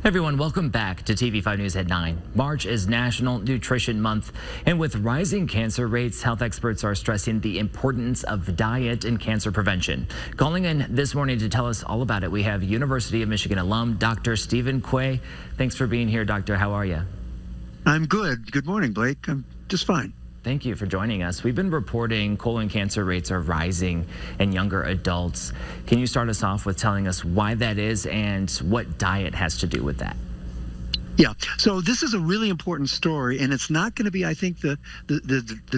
Everyone, welcome back to TV5 News at 9. March is National Nutrition Month, and with rising cancer rates, health experts are stressing the importance of diet and cancer prevention. Calling in this morning to tell us all about it, we have University of Michigan alum, Dr. Stephen Quay. Thanks for being here, Doctor. How are you? I'm good. Good morning, Blake. I'm just fine. Thank you for joining us. We've been reporting colon cancer rates are rising in younger adults. Can you start us off with telling us why that is and what diet has to do with that? Yeah, so this is a really important story, and it's not going to be, I think, the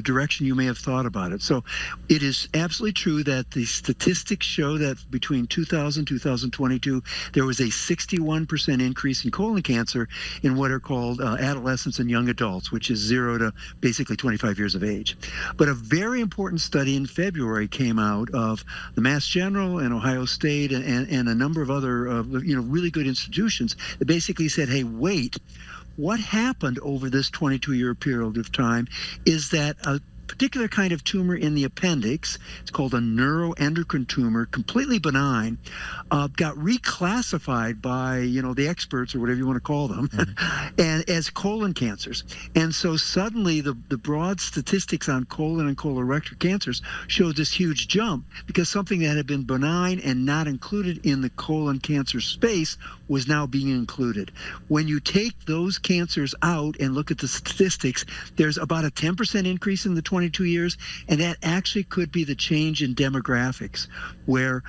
direction you may have thought about it. So it is absolutely true that the statistics show that between 2000 and 2022, there was a 61% increase in colon cancer in what are called adolescents and young adults, which is 0 to basically 25 years of age. But a very important study in February came out of the Mass General and Ohio State and a number of other really good institutions that basically said, hey, wait, what happened over this 22-year period of time is that a particular kind of tumor in the appendix, it's called a neuroendocrine tumor, completely benign, got reclassified by, the experts or whatever you want to call them, and as colon cancers. And so suddenly the broad statistics on colon and colorectal cancers showed this huge jump because something that had been benign and not included in the colon cancer space was now being included. When you take those cancers out and look at the statistics, there's about a 10% increase in the 22 years, and that actually could be the change in demographics, where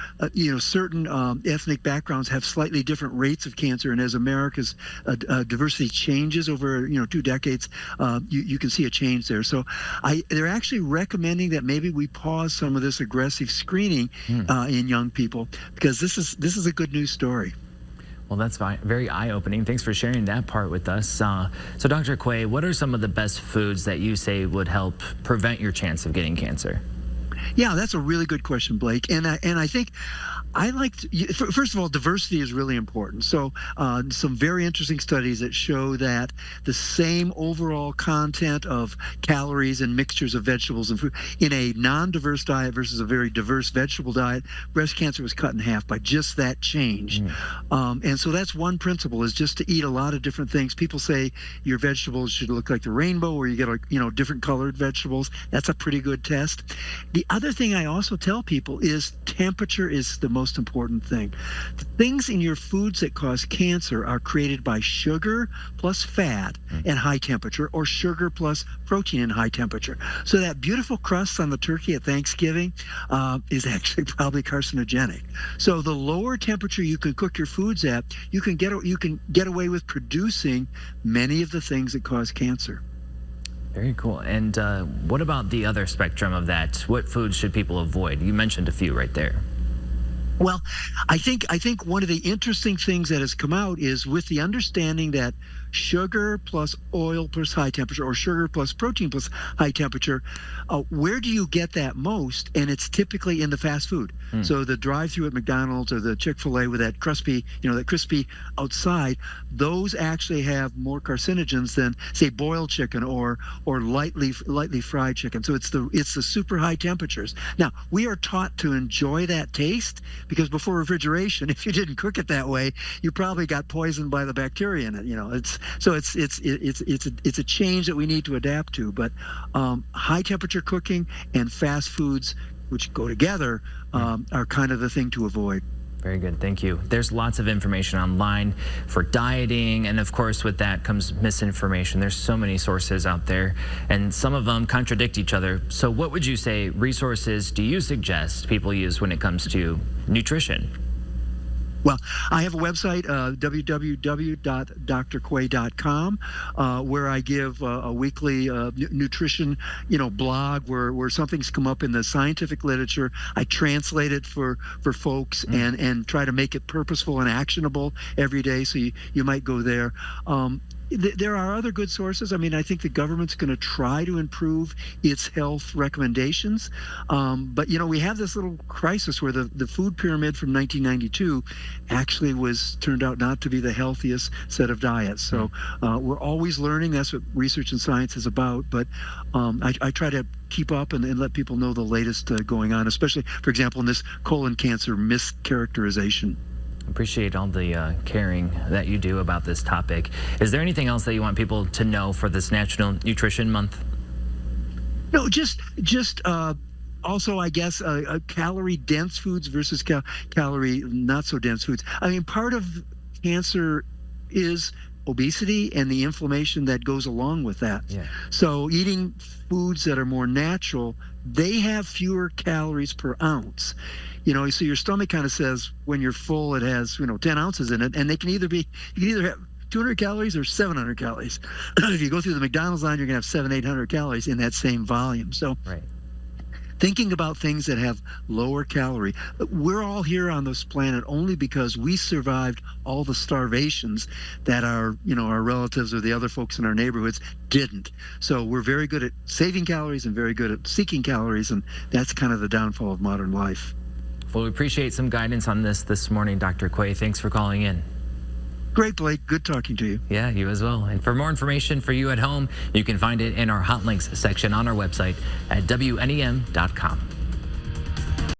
certain ethnic backgrounds have slightly different rates of cancer, and as America's diversity changes over 2 decades, you can see a change there. So they're actually recommending that maybe we pause some of this aggressive screening in young people, because this is a good news story. Well, that's very eye-opening. Thanks for sharing that part with us. So, Dr. Quay, what are some of the best foods that you say would help prevent your chance of getting cancer? Yeah, that's a really good question, Blake. And I think I like to, first of all, diversity is really important. So some very interesting studies that show that the same overall content of calories and mixtures of vegetables and fruit in a non-diverse diet versus a very diverse vegetable diet, breast cancer was cut in half by just that change. And so that's one principle, is just to eat a lot of different things. People say your vegetables should look like the rainbow, or you get different colored vegetables. That's a pretty good test. The other thing I also tell people is temperature is the most important thing. The things in your foods that cause cancer are created by sugar plus fat and high temperature, or sugar plus protein and high temperature. So that beautiful crust on the turkey at Thanksgiving is actually probably carcinogenic. So the lower temperature you can cook your foods at, you can get away with producing many of the things that cause cancer. Very cool. And what about the other spectrum of that? What foods should people avoid? You mentioned a few right there. Well, I think one of the interesting things that has come out is with the understanding that sugar plus oil plus high temperature, or sugar plus protein plus high temperature, where do you get that most? And it's typically in the fast food. So the drive-through at McDonald's or the Chick-fil-A with that crispy, that crispy outside, those actually have more carcinogens than, say, boiled chicken or lightly fried chicken. So it's the super high temperatures. Now, we are taught to enjoy that taste, because before refrigeration, if you didn't cook it that way, you probably got poisoned by the bacteria in it. It's a change that we need to adapt to. But high temperature cooking and fast foods, which go together, are kind of the thing to avoid. Very good. Thank you. There's lots of information online for dieting, and of course with that comes misinformation. There's so many sources out there, and some of them contradict each other. So what would you say resources do you suggest people use when it comes to nutrition? Well, I have a website, www.drquay.com, where I give a weekly nutrition, blog where something's come up in the scientific literature. I translate it for folks and try to make it purposeful and actionable every day. So you might go there. There are other good sources. I mean, I think the government's going to try to improve its health recommendations. But, we have this little crisis where the food pyramid from 1992 actually turned out not to be the healthiest set of diets. So we're always learning. That's what research and science is about. But I try to keep up and let people know the latest going on, especially, for example, in this colon cancer mischaracterization. Appreciate all the caring that you do about this topic. Is there anything else that you want people to know for this National Nutrition Month? No, just also, I guess, calorie dense foods versus calorie not so dense foods. I mean, part of cancer is obesity and the inflammation that goes along with that. Yeah. So eating foods that are more natural, they have fewer calories per ounce. So your stomach kind of says when you're full, it has 10 ounces in it, and they can either have 200 calories or 700 calories. If you go through the McDonald's line, you're gonna have 700-800 calories in that same volume. So right. Thinking about things that have lower calorie. We're all here on this planet only because we survived all the starvations that our relatives or the other folks in our neighborhoods didn't. So we're very good at saving calories and very good at seeking calories, and that's kind of the downfall of modern life. Well, we appreciate some guidance on this morning, Dr. Quay. Thanks for calling in. Great, Blake. Good talking to you. Yeah, you as well. And for more information for you at home, you can find it in our hot links section on our website at WNEM.com.